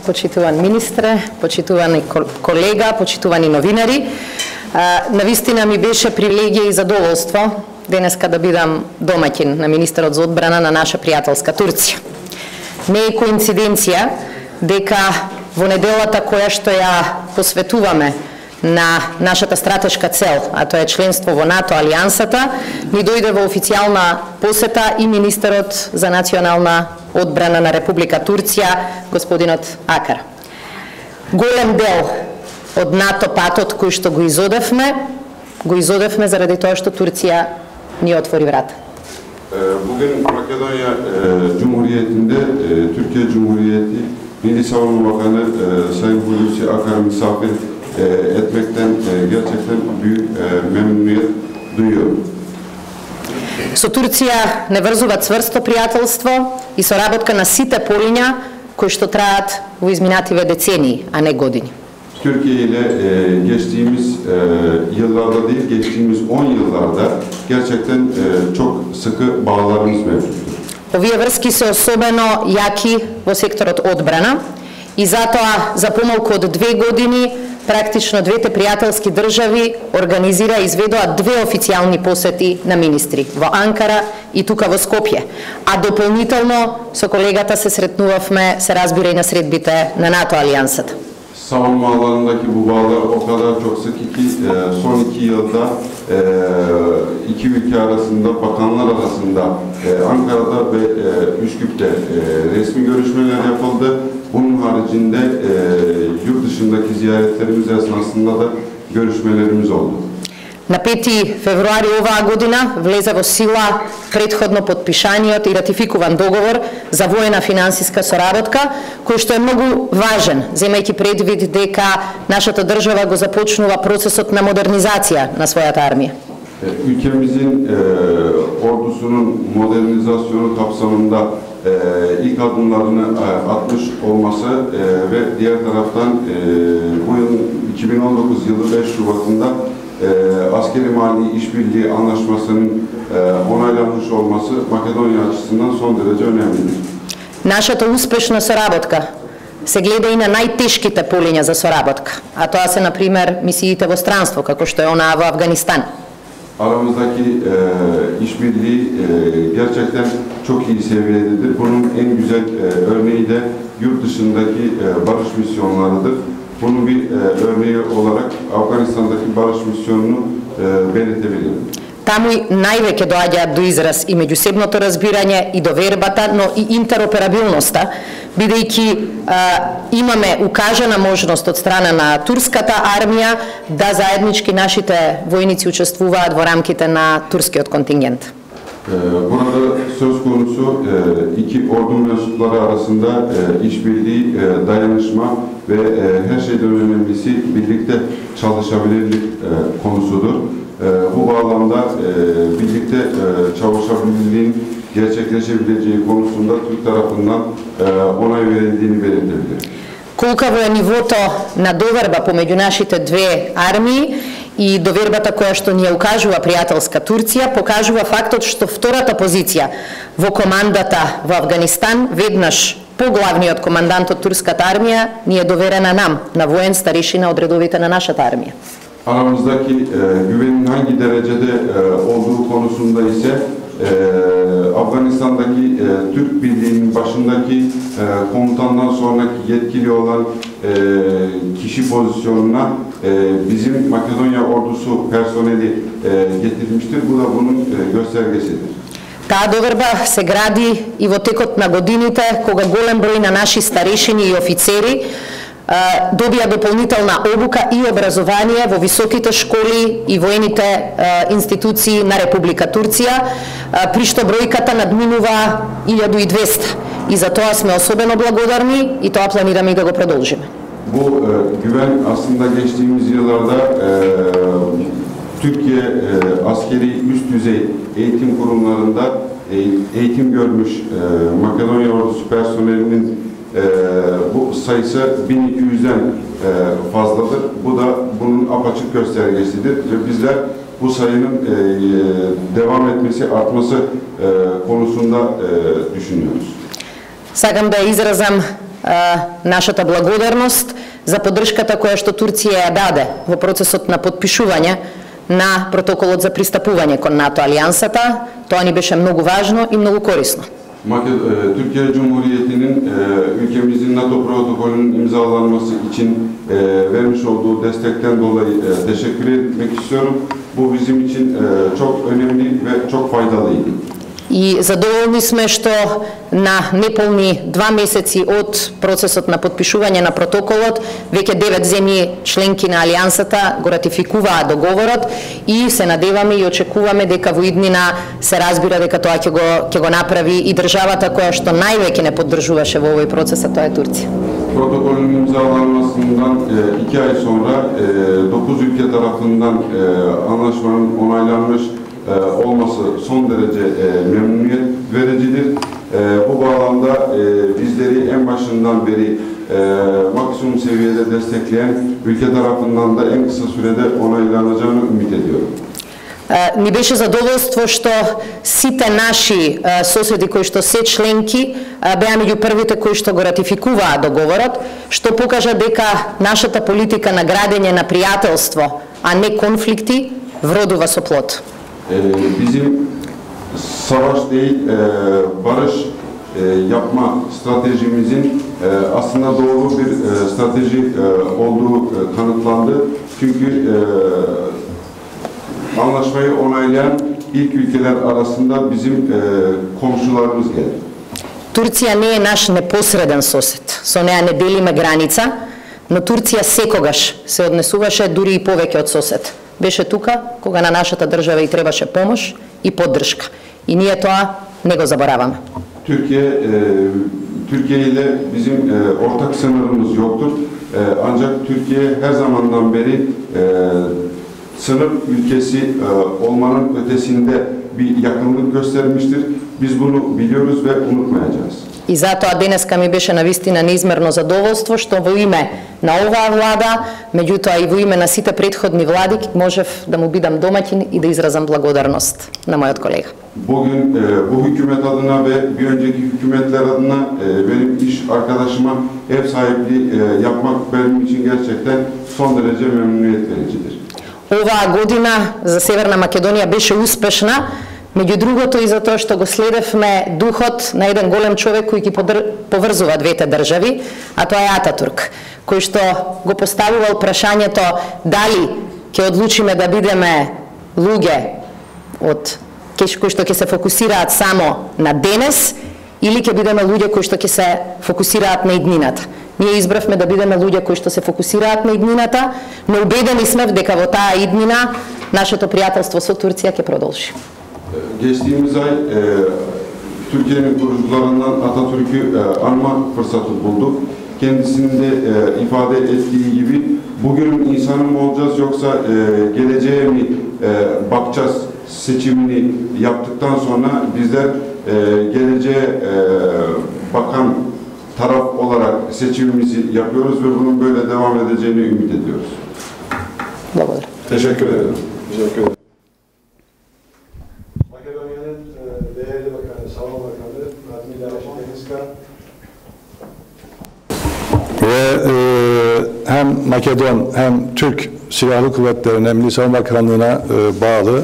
почитуван министре, почитувани колега, почитувани новинари. Навистина ми беше привилегија и задоволство денеска да бидам домаќин на министерот за одбрана на наша пријателска Турција. Не е коинциденција дека во неделата која што ја посветуваме на нашата стратешка цел, а тоа е членство во НАТО, алијансата, ни дојде во официјална посета и министерот за национална одбрана на Република Турција, господинот Акар. Голем дел од НАТО патот кој што го изодевме заради тоа што Турција ни отвори врата. Bugün Makedonya Cumhuriyeti'nde Türkiye Cumhuriyeti Milli Savunma Bakanı Sayın Hulusi Akar'ı misafir etmekten gerçekten büyük memnuniyet duyuyorum. Со Турција не врзува цврсто пријателство и соработка на сите полиња кои што траат во изминативе децении, а не години. Türkiye ile geçtiğimiz yıllarda değil, geçtiğimiz 10 yıllarda gerçekten çok sıkı bağlarımız mevcuttur. Овие врски се особено јаки во секторот одбрана и затоа за помалку од 2 години практично двете пријателски држави организира и изведоа 2 официјални посети на министри во Анкара и тука во Скопје. А дополнително со колегата се сретнувавме, се разбира и на средбите на НАТО алијансата. Savunma alanındaki bu bağlar o kadar çok sık ki son 2 yılda iki ülke arasında, bakanlar arasında Ankara'da ve Üsküp'te resmi görüşmeler yapıldı. Bunun haricinde yurt dışındaki ziyaretlerimiz esnasında da görüşmelerimiz oldu. На 5 февруари оваа година влезе во сила претходно подпишаниот и ратификуван договор за воена финансиска соработка, кој што е многу важен, земајќи предвид дека нашата држава го започнува процесот на модернизација на својата армија. Ülkemizin ordusunun modernizasyonu kapsamında ilk adımlarını atmış olması ve diğer taraftan bu yıl 2019 yılı 5 Şubat'ında askeri mali işbirliği anlaşmasının onaylanmış olması Makedonya açısından son derece önemlidir. Нашата успешна соработка се гледа и на најтешките полиња за соработка, а тоа се, например, мисиите во странство, како што е онаа во Афганистан. Aramızdaki işbirliği gerçekten çok iyi seviyededir. Bunun en güzel örneği de yurt dışındaki barış misyonlarıdır. Bunun bir örneği olarak Afganistan'daki barış misyonunu belirtebilirim. Таму највеќе доаѓаат до израз и меѓусебното разбирање и довербата, но и интероперабилноста, бидејќи имаме укажана можност од страна на турската армија да заеднички нашите војници учествуваат во рамките на турскиот контингент. Burada söz konusu iki ordu mensupları arasında işbirliği, dayanışma ve her şeyden önemlisi birlikte çalışabilirlik konusudur. Bu bağlamda birlikte çalışabilirliğin gerçekleşebileceği konusunda Türk tarafından onay verildiğini belirtebilirim. Колкаво е нивото на доверба помеѓу нашите две армии и довербата која што ни ја укажува пријателска Турција, покажува фактот што втората позиција во командата во Афганистан, веднаш поглавниот командант од турската армија, ни е доверена нам, на воен старишина од редовите на нашата армија. Aramızdaki güvenin hangi derecede olduğu konusunda ise Afganistan'daki Türk Birliği'nin başındaki komutandan sonraki yetkili olan kişi pozisyonuna bizim Makedonya ordusu personeli getirilmiştir. Bu da bunun göstergesidir. Таа доверба се гради и во текот на годините, кога голем број на наши старешини и офицери добија дополнителна обука и образование во високите школи и воените институции на Република Турција, при што бројката надминува 1200. И за тоа сме особено благодарни и тоа планираме и да го продолжиме. Bu güven aslında geçtiğimiz yıllarda Türkiye askeri üst düzey eğitim kurumlarında eğitim görmüş Makedonya ordusu personelinin bu sayısı 1200'den fazladır. Bu da bunun apaçık göstergesidir ve bizler bu sayının devam etmesi, artması konusunda düşünüyoruz. Сакам да изразам нашата благодарност за поддршката која што Турција ја даде во процесот на подпишување на протоколот за пристапување кон НАТО алијансата. Тоа ни беше многу важно и многу корисно. Türkiye Cumhuriyeti'nin ülkemizin NATO protokolünün imzalanması için vermiş olduğu destekten dolayı teşekkür etmek istiyorum. Bu bizim için çok önemli ve çok faydalıydı. И задоволни сме што на неполни 2 месеци од процесот на подпишување на протоколот веќе 9 земји членки на алијансата го ратификуваа договорот и се надеваме и очекуваме дека во иднина се разбира дека тоа ќе го направи и државата која што највеќе не поддржуваше во овој процес, а тоа е Турција. Protokolün imzalanmasından 2 ay sonra 9 ülke tarafından anlaşmanın onaylanmış olması son derece memnuniyet vericidir. Bu bağlamda bizleri en başından beri maksimum seviyede destekleyen ülke tarafından da en kısa sürede onaylanacağını ümit ediyorum. Ни беше задоволство што сите наши соседи кои што се членки беа меѓу првите кои што го ратификуваа договорот, што покажа дека нашата политика на градење на пријателство, а не конфликти, вродува со плод. Bizim savaş değil, barış yapma stratejimizin aslında doğru bir strateji olduğu kanıtlandı. Çünkü anlaşmayı onaylayan ilk ülkeler arasında bizim komşularımız geldi. Турција не е наш непосреден сосед, со неа не делиме граница, но Турција секогаш се однесуваше дури и повеќе од сосед. Беше тука кога на нашата држава и требаше помош и поддршка. И ние тоа не го забораваме. Türkiye ile bizim ortak sınırımız yoktur. Ancak Türkiye her zamandan beri sınır ülkesi olmanın ötesinde bir yakınlık göstermiştir. Biz bunu biliyoruz ve unutmayacağız. И затоа денеска ми беше навистина неизмерно задоволство што во име на оваа влада, меѓутоа и во име на сите претходни влади, можев да му бидам домаќин и да изразам благодарност на мојот колега. Bugün bu hükümet adına ve bir önceki hükümetler adına benim iş arkadaşıma ev sahipliği yapmak benim için gerçekten son derece memnuniyet vericidir. Оваа година за Северна Македонија беше успешна, меѓу другото и затоа што го следевме духот на еден голем човек кој ги поврзува двете држави, а тоа е Ататурк, кој што го поставувал прашањето дали ќе одлучиме да бидеме луѓе од кои што ќе се фокусираат само на денес или ќе бидеме луѓе кои што ќе се фокусираат на иднината. Ние избравме да бидеме луѓе кои што се фокусираат на иднината, но убедени сме дека во таа иднина нашето пријателство со Турција ќе продолжи. Geçtiğimiz ay Türkiye'nin kurucularından Atatürk'ü anma fırsatı bulduk. Kendisinin de ifade ettiği gibi bugünün insanı mı olacağız yoksa geleceğe mi bakacağız seçimini yaptıktan sonra bizler geleceğe bakan taraf olarak seçimimizi yapıyoruz ve bunun böyle devam edeceğini ümit ediyoruz. Teşekkür ederim. Teşekkür ederim. Makedonya'nın değerli bakanı, Savunma Bakanı Radmila Şehenska ve hem Makedon hem Türk Silahlı Kuvvetleri'ne, Milli Savunma Bakanlığı'na bağlı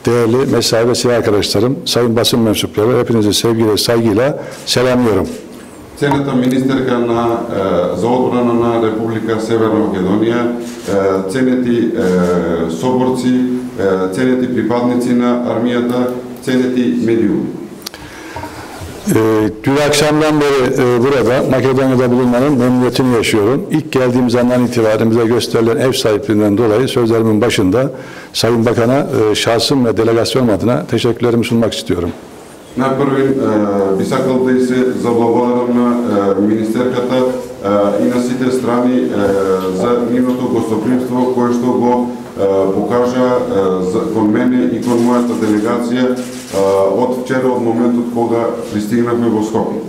değerli mesai ve silah arkadaşlarım, sayın basın mensupları, hepinizi sevgiyle, saygıyla selamlıyorum. Цената министерка на за одбрана на Република Северна Македонија, ценети соборци, ценети припадници на армијата, ценети медиуми. Dün akşamdan beri burada Makedonya'da bulunmanın memnuniyetini yaşıyorum. İlk geldiğimiz andan itibaren bize gösterilen ev sahipliğinden dolayı sözlerimin başında Sayın Bakan'a şahsım ve delegasyon adına teşekkürlerimi sunmak istiyorum. На првин би сакал да се заблагодарам на министерката и на сите страни за нивното гостопримство кое што го покажа кон мене и кон мојата делегација од вчера, од моментот кога пристигнавме во Скопје.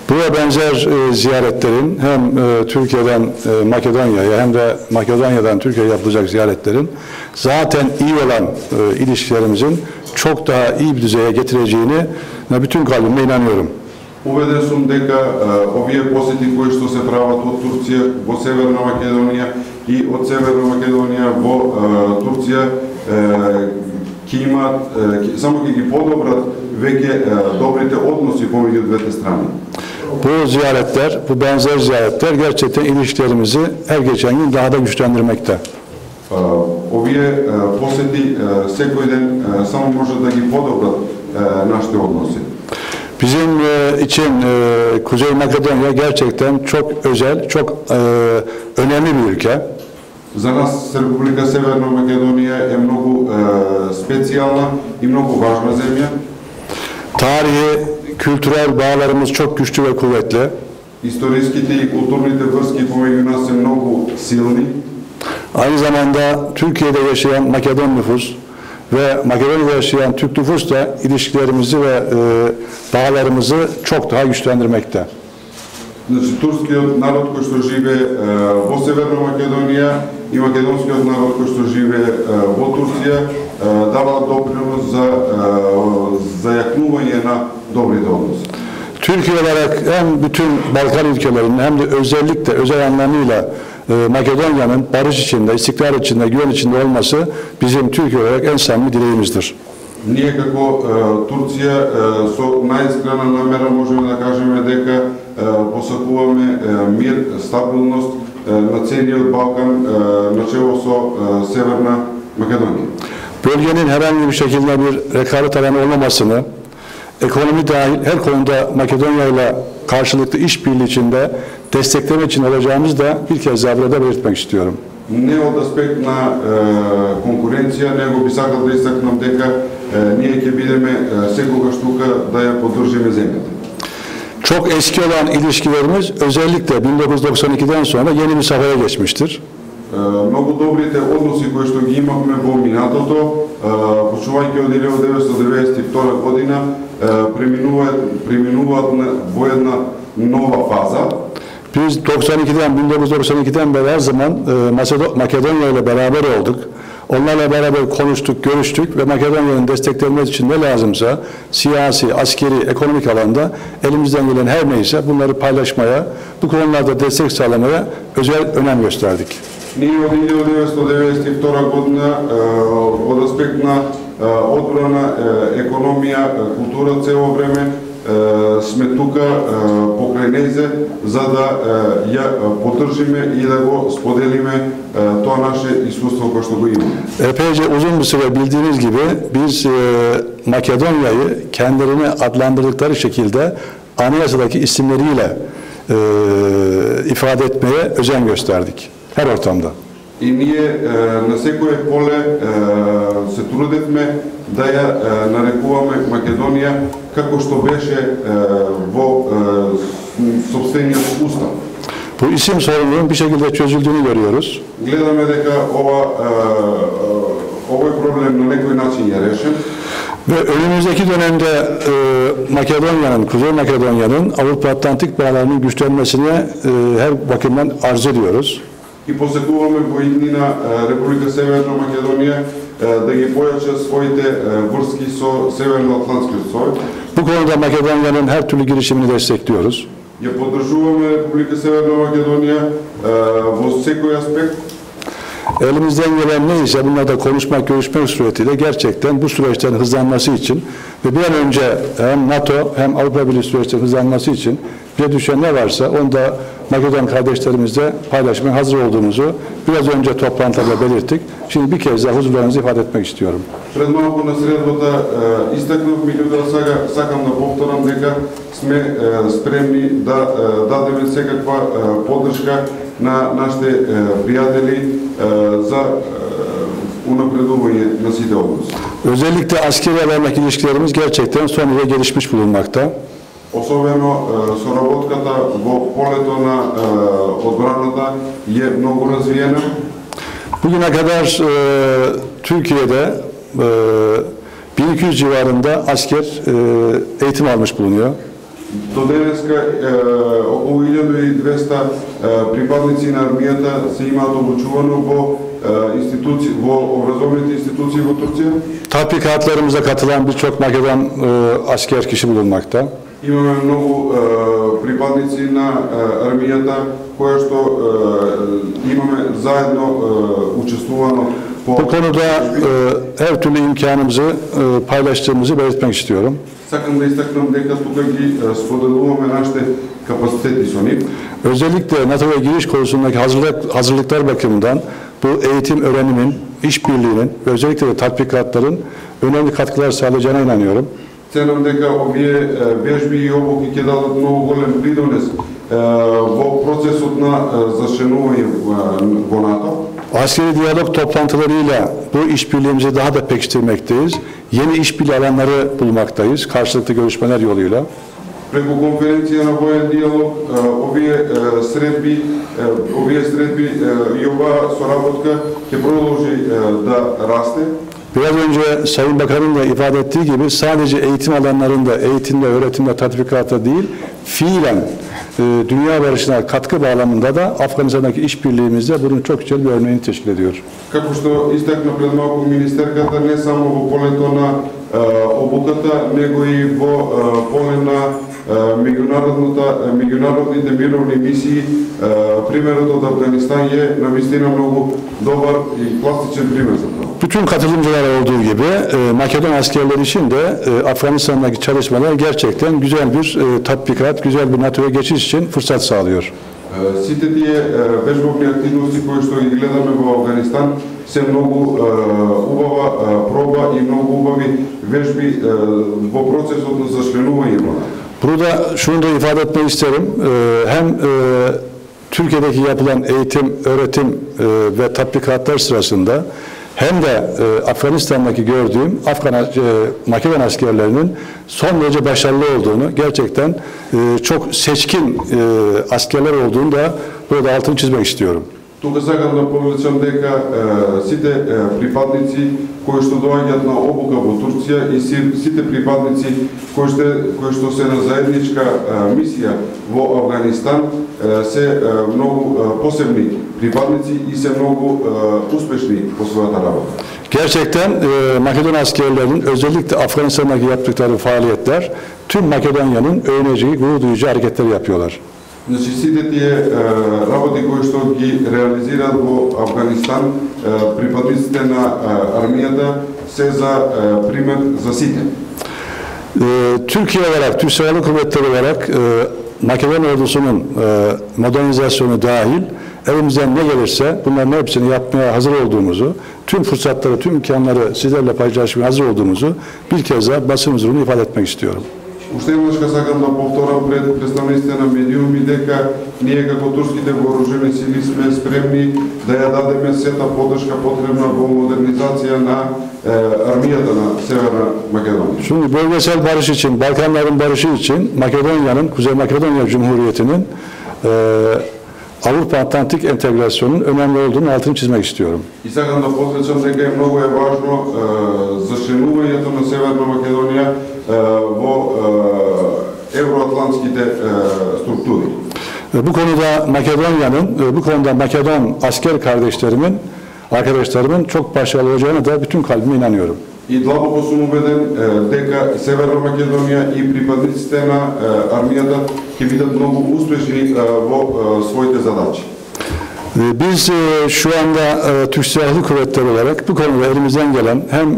Buraya benzer ziyaretlerin hem Türkiye'den Makedonya'ya hem de Makedonya'dan Türkiye'ye yapılacak ziyaretlerin zaten iyi olan ilişkilerimizin çok daha iyi bir düzeye getireceğine bütün kalbimle inanıyorum. Уведен сум дека овие посети кои што се прават од Турција во Северна Македонија и од Северна Македонија во Турција ќе имаат, само ќе ги подобрат веќе добрите односи помеѓу двете страни. Bu ziyaretler, bu benzer ziyaretler gerçekten ilişkilerimizi her geçen gün daha da güçlendirmekte. Овие посети секој ден само може да ги подобрат нашите односи. Bizim için Kuzey Makedonya gerçekten çok özel, çok önemli bir ülke. За нас Република Северна Македонија е многу специјална и многу важна земја. Tarihi, kültürel bağlarımız çok güçlü ve kuvvetli. Историските и културните врски помеѓу нас се многу силни. Aynı zamanda Türkiye'de yaşayan Makedon nüfus ve Makedonya'da yaşayan Türk nüfus da ilişkilerimizi ve bağlarımızı çok daha güçlendirmekte. Значи, турскиот народ кој што живее во Северна Македонија и македонскиот народ кој што живее во Турција дава допринос за зајакнување на добрите односи. Türkiye olarak hem bütün Balkan ülkelerinin hem de özellikle özel anlamıyla Makedonya'nın barış içinde, istikrar içinde, güven içinde olması bizim Türkiye olarak en samimi dileğimizdir. Ние како Турција со најискрена намера можеме да кажеме дека посакуваме мир, стабилност на целиот Балкан начело со Северна Македонија. Bölgenin herhangi bir şekilde bir rekabet alanı olmamasını, ekonomi dahil her konuda Makedonya ile karşılıklı işbirliği içinde destekleme için olacağımızı da bir kez daha burada belirtmek istiyorum. Не од аспект на конкуренција, него би сакал да истакнам дека ние ќе бидеме секогаш тука да ја поддржиме земјата. Çok eski olan ilişkilerimiz özellikle 1992'den sonra yeni bir safhaya geçmiştir. Многу добрите односи кои што ги имавме во минатото, почнувајќи од 1992 година, преминуваат во една нова фаза. Biz 1992'den beri her zaman Makedonya ile beraber olduk. Onlarla beraber konuştuk, görüştük ve Makedonya'nın desteklenmesi için ne lazımsa siyasi, askeri, ekonomik alanda elimizden gelen her neyse bunları paylaşmaya, bu konularda destek sağlamaya özel önem gösterdik. Ние од 1992 година од аспект на одбрана, економија, култура цело време сме тука покрај нејзе за да ја поддржиме и да го споделиме тоа наше искуство кое што го имаме. Epeyce uzun bir süre bildiğiniz gibi biz Makedonya'yı kendilerini adlandırdıkları şekilde anayasadaki isimleriyle ifade etmeye özen gösterdik her ortamda. И ние на секое поле се трудевме да ја нарекуваме Македонија како што беше во сопствениот устав. Bu isim sorununun bir şekilde çözüldüğünü görüyoruz. Гледаме дека овој проблем на некој начин ја решен. Ve önümüzdeki dönemde Makedonya'nın, Kuzey Makedonya'nın Avrupa Atlantik bağlarının güçlenmesine her bakımdan arz ediyoruz. И посекуваме во иднина Република Северна Македонија да ги појача своите врски со Северно-Атлантскиот сојуз. Bu konuda Makedonya'nın her türlü girişimini destekliyoruz. Ја поддржуваме Република Северна Македонија во секој аспект. Elimizden gelen neyse bunlarda konuşmak, görüşmek suretiyle gerçekten bu süreçlerin hızlanması için ve bir an önce hem NATO hem Avrupa Birliği süreçlerinin hızlanması için bize düşen ne varsa onu da Makedon kardeşlerimizle paylaşmaya hazır olduğumuzu biraz önce toplantıda belirttik. Şimdi bir kez daha huzurlarınızı ifade etmek istiyorum. Пред малку на средбата истакнав, меѓутоа сакам да повторам дека сме спремни да дадеме секаква поддршка на нашите пријатели за unapredување на сите односи. Özellikle askeri alandaki ilişkilerimiz gerçekten son derece gelişmiş bulunmakta. Особено соработката во полето на одбраната е многу развиена. Bugüne kadar Türkiye'de 1200 civarında asker eğitim almış bulunuyor. До денеска околу 1200 припадници на армијата се имаат обучувано во образовните институции во Турција. Tatbikatlarımıza katılan birçok Makedon asker kişi bulunmakta. Имаме многу припадници на армијата кои што имаме заедно учествувано Bu konuda her türlü imkanımızı paylaştığımızı belirtmek istiyorum. Сакам да истакнам дека тука ги споделуваме нашите капацитети со нив. Özellikle NATO'ya giriş konusundaki hazırlıklar bakımından bu eğitim, öğrenimin, işbirliğinin ve özellikle de tatbikatların önemli katkılar sağlayacağına inanıyorum. Ценам дека овие вежби и обуки ќе дадат многу голем придонес во процесот на зашенување во НАТО. Askeri diyalog toplantılarıyla bu işbirliğimizi daha da pekiştirmekteyiz. Yeni işbirliği alanları bulmaktayız karşılıklı görüşmeler yoluyla. Преку конференција на воен диалог, овие средби и оваа соработка ќе продолжи да расте. Biraz önce Sayın Bakan'ın da ifade ettiği gibi sadece eğitim alanlarında, eğitimde, öğretimde, tatbikatta değil, fiilen dünya barışına katkı bağlamında da Afganistan'daki işbirliğimizde bunun çok güzel bir örneğini teşkil ediyor. Како што истакна пред малку министерката, не само во полето на обуката, него и во поле на меѓународните мировни мисии. Примерот од Афганистан е навистина многу добар и класичен пример за тоа. Bütün katılımcılar olduğu gibi Makedon askerleri için de Afganistan'daki çalışmalar gerçekten güzel bir tatbikat, güzel bir NATO'ya geçiş için fırsat sağlıyor. Сите тие вежбовни активности кои што ги гледаме во Афганистан се многу убава проба и многу убави вежби во процесот на зашленување во НАТО. Burada şunu da ifade etmek isterim. Hem Türkiye'deki yapılan eğitim, öğretim ve tatbikatlar sırasında hem de Afganistan'daki gördüğüm Makedon askerlerinin son derece başarılı olduğunu, gerçekten çok seçkin askerler olduğunu da burada altını çizmek istiyorum. Тука сакам да повеличам дека сите припадници кои што доаѓаат на обука во Турција и сите припадници кои што се на заедничка мисија во Афганистан се многу посебни припадници и се многу успешни по својата работа. Gerçekten Makedon askerlerinin özellikle Afganistan'daki yaptıkları faaliyetler tüm Makedonya'nın övüneceği, gurur duyacağı hareketler yapıyorlar. Значи сите тие работи кои што ги реализираат во Афганистан припадниците на армијата се за пример за сите. Türkiye olarak, Türk Silahlı Kuvvetleri olarak Makedon ordusunun modernizasyonu dahil elimizden ne gelirse bunların hepsini yapmaya hazır olduğumuzu, tüm fırsatları, tüm imkanları sizlerle paylaşmaya hazır olduğumuzu bir kez daha basın huzurunda ifade etmek istiyorum. Уште еднаш сакам да повторам пред представниците на медиуми дека ние како турските вооружени сили сме спремни да ја дадеме сета поддршка потребна во модернизација на армијата на Северна Македонија. Şimdi bölgesel barış için, Balkanların barışı için Makedonya'nın, Kuzey Makedonya Cumhuriyeti'nin Avrupa Atlantik entegrasyonunun önemli olduğunu altını çizmek istiyorum. И сакам да подсечам дека многу е важно зашленувањето на Северна Македонија во евроатлантските структури. Bu konuda Makedon asker arkadaşlarımın çok başarılı olacağına da bütün kalbime inanıyorum. И длабоко сум убеден дека Северна Македонија и припадниците на армијата ќе бидат многу успешни во своите задачи. Biz şu anda Türk Silahlı Kuvvetleri olarak bu konuda elimizden gelen hem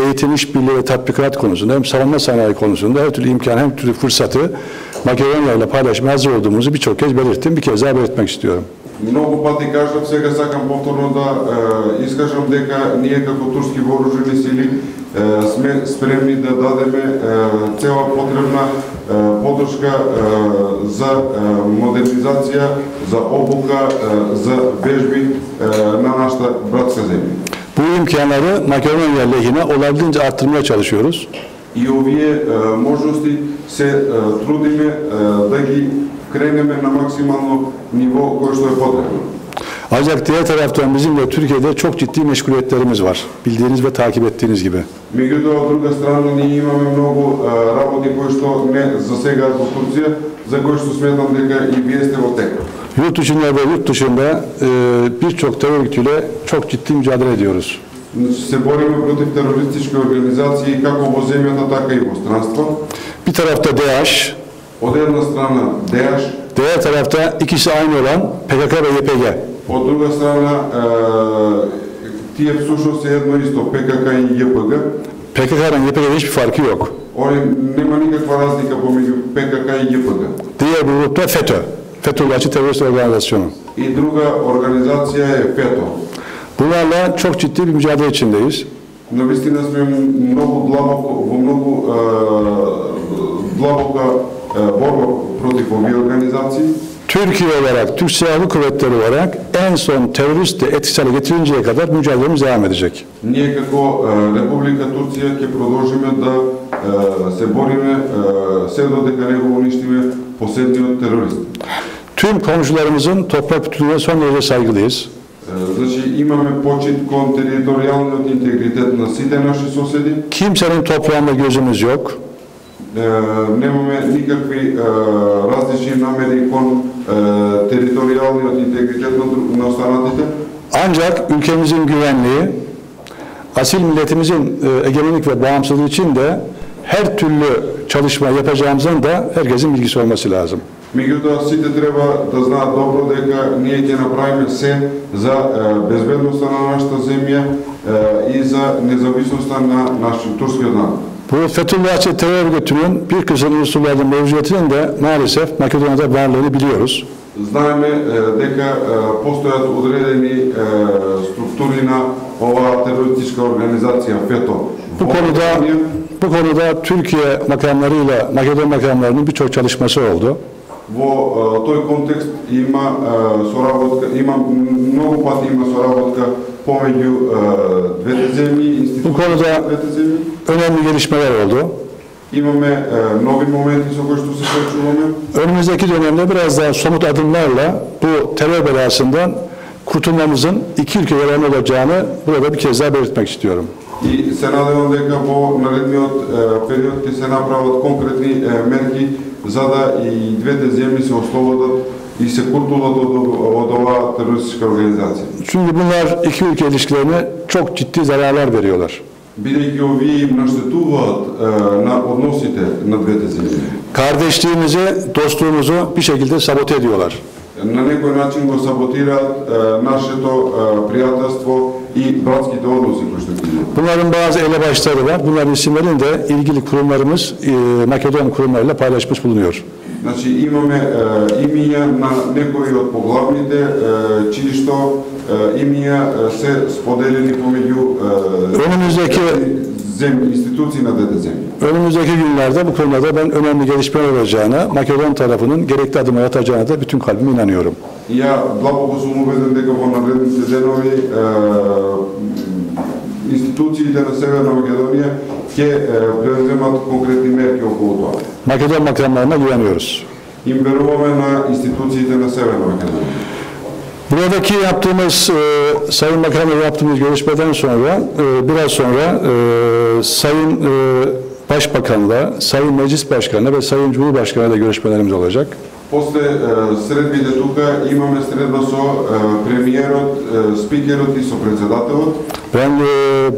eğitim işbirliği ve tatbikat konusunda hem savunma sanayi konusunda her türlü imkan, hem türlü fırsatı Makedonya ile paylaşmaya hazır olduğumuzu birçok kez belirttim. Bir kez daha belirtmek istiyorum. Многу пати кажав, сега сакам повторно да искажам дека ние како турски вооружени сили сме спремни да дадеме цела потребна поддршка за модернизација, за обука, за вежби на нашата братска земја. Bu imkanları Makedonya lehine olabildiğince arttırmaya çalışıyoruz. И овие можности се трудиме да ги кренеме на максимално ниво кое што е потребно. Ancak diğer taraftan bizim de Türkiye'de çok ciddi meşguliyetlerimiz var. Bildiğiniz ve takip ettiğiniz gibi. Меѓутоа, од друга страна, ние имаме многу работи кои што не засегаат во Турција, за кои што сметам дека и вие сте во тек. Yurt içinde ve yurt dışında birçok terör örgütüyle çok ciddi mücadele ediyoruz. се бориме против терористички организации како во земјата, така и во странство. Bir tarafta DAEŞ, Од една страна ДЕАШ, diğer tarafta ikisi aynı olan PKK ve YPG. од друга страна тие всушност се едно исто, ПКК и ЈПГ. PKK'nın YPG'de hiçbir farkı yok. Они нема никаква разлика помеѓу ПКК и ЈПГ. Diğer bir grup da FETÖ. Fethullahçı terörist organizasyonu. И друга организација е ФЕТО. Bunlarla çok ciddi bir mücadele içindeyiz. Но вистина сме многу длабоко во многу длабока борба против овие организации. Türkiye olarak, Türk Silahlı Kuvvetleri olarak en son terörist de etkisiz hale getirinceye kadar mücadelemiz devam edecek. Ние како Република Турција ќе продолжиме да се бориме се додека не го уништиме последниот терорист. Tüm komşularımızın toprak bütünlüğüne son derece saygılıyız. Значи имаме почит кон територијалниот интегритет на сите наши соседи. Kimsenin toprağında gözümüz yok. Немаме никакви различни намери кон територијалниот интегритет на останатите. Ancak ülkemizin güvenliği, asil milletimizin egemenlik ve bağımsızlığı için de her türlü çalışma yapacağımızdan da herkesin bilgisi olması lazım. Меѓутоа, сите треба да знаат добро дека ние ќе направиме се за безбедноста на нашата земја и за независноста на нашиот турскиот народ. Bu Fethullahçı terör örgütünün bir kısım unsurlarının mevcudiyetinin de maalesef Makedonya'da varlığını biliyoruz. Знаеме дека постојат одредени структури на оваа терористичка организација ФЕТО. Bu konuda Türkiye makamlarıyla Makedon makamlarının birçok çalışması oldu. Во тој контекст има соработка, има многу пати има соработка помеѓу двете земји, институциите на двете земји. Önemli gelişmeler oldu. Имаме нови моменти со кои што се соочуваме. Önümüzdeki dönemde biraz daha somut adımlarla bu terör belasından kurtulmamızın iki ülke yararına olacağını burada bir kez daha belirtmek istiyorum. И се надевам дека во наредниот период ќе се направат конкретни мерки за да и двете земји се ослободат и се куртулат од оваа терористичка организација. Çünkü bunlar iki ülke ilişkilerine çok ciddi zararlar veriyorlar. Бидејќи овие им наштетуваат на односите на двете земји. Kardeşliğimizi, dostluğumuzu bir şekilde sabote ediyorlar. На некој начин го саботираат нашето пријателство и братските односи кои што имаме. Bunların bazı elebaşları var. Bunların isimlerini de ilgili kurumlarımız, Makedon kurumlarıyla paylaşmış bulunuyor. Значи имаме имиња на некои од поглавните чии што имиња се споделени помеѓу институции на двете земји. Önümüzdeki günlerde bu konuda ben önemli gelişmeler olacağına, Makedon tarafının gerekli adımlar atacağına da bütün kalbime inanıyorum. Ја длабоко сум убеден дека во наредните денови институциите на Северна Македонија ќе преземат конкретни мерки околу тоа. Makedon makamlarına güveniyoruz. Им веруваме на институциите на Северна Македонија. Buradaki yaptığımız, Sayın Bakan'la yaptığımız görüşmeden sonra, biraz sonra Sayın Başbakan'la, Sayın Meclis Başkan'la ve Sayın Cumhurbaşkanı'yla görüşmelerimiz olacak. После средбите тука имаме средба со премиерот, спикерот и со председателот. Ben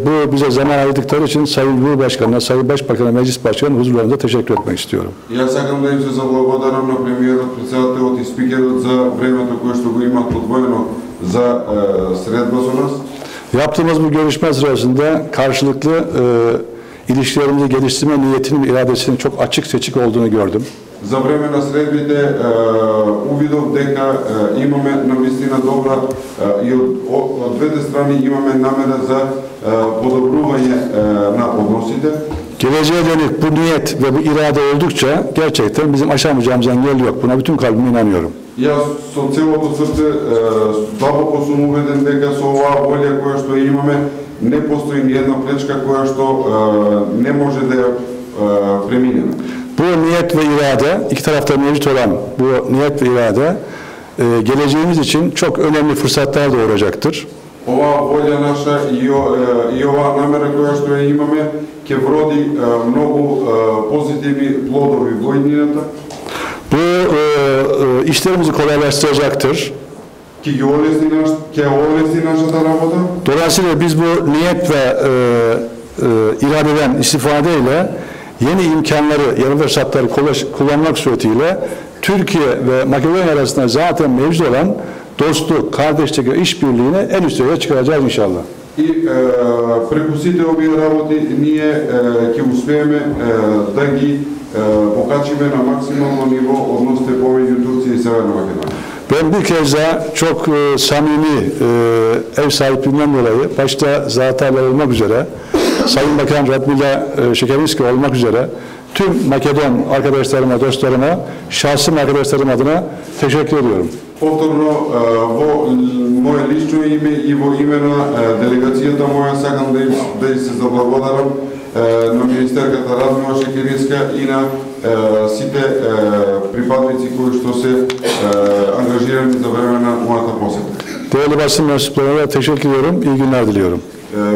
bu bize zaman ayırdıkları için Sayın Cumhurbaşkanı'na, Sayın Başbakan'a, Meclis Başkanı'nın huzurlarında teşekkür etmek istiyorum. Јас сакам да им се заблагодарам на премиерот, председателот и спикерот за времето кое што го имаат одвоено за средба со нас. Yaptığımız bu görüşme sırasında karşılıklı ilişkilerimizi geliştirme niyetinin, iradesinin çok açık seçik olduğunu gördüm. За време на средбите увидов дека имаме навистина добра и од двете страни имаме намера за подобрување на односите. Geleceğe dönük bu niyet ve bu irade oldukça gerçekten bizim aşamayacağımız engel yok. Buna bütün kalbime inanıyorum. Јас со целото срце длабоко сум убеден дека со оваа волја која што имаме не постои ни една пречка која што не може да ја преминеме. Bu niyet ve irade, iki tarafta mevcut olan bu niyet ve irade geleceğimiz için çok önemli fırsatlar doğuracaktır. Оваа волја наша и оваа намера која што ја имаме ќе вроди многу позитивни плодови во иднината. Bu işlerimizi kolaylaştıracaktır. Ќе олесни нашата работа. Dolayısıyla biz bu niyet ve iradeden istifadeyle yeni imkanları, yeni fırsatları kullanmak suretiyle Türkiye ve Makedonya arasında zaten mevcut olan dostluk, kardeşlik ve işbirliğini en üst seviyeye çıkaracağız inşallah. И преку сите овие работи ние ќе успееме да ги покачиме на максимално ниво односите помеѓу Турција и Северна Македонија. Ben bir kez daha çok samimi ev sahipliğinden dolayı başta Zahatarlar olmak üzere Sayın Bakan Radmila Şekerbiski olmak üzere tüm Makedon arkadaşlarıma, dostlarıma, şahsım arkadaşlarım adına teşekkür ediyorum. Повторно во моје лично име и во име на делегацијата моја сакам да се заблагодарам на министерката Радмила Шекериска и на сите припадници кои што се ангажирани за време на мојата посета. Değerli basın mensuplarına teşekkür ediyorum. İyi günler diliyorum.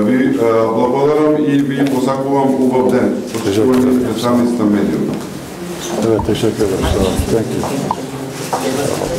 Ви благодарам и ви посакувам убав ден. Почитувани представниците на медиумите. Evet, teşekkür ederim. Sağ olun. Thank you.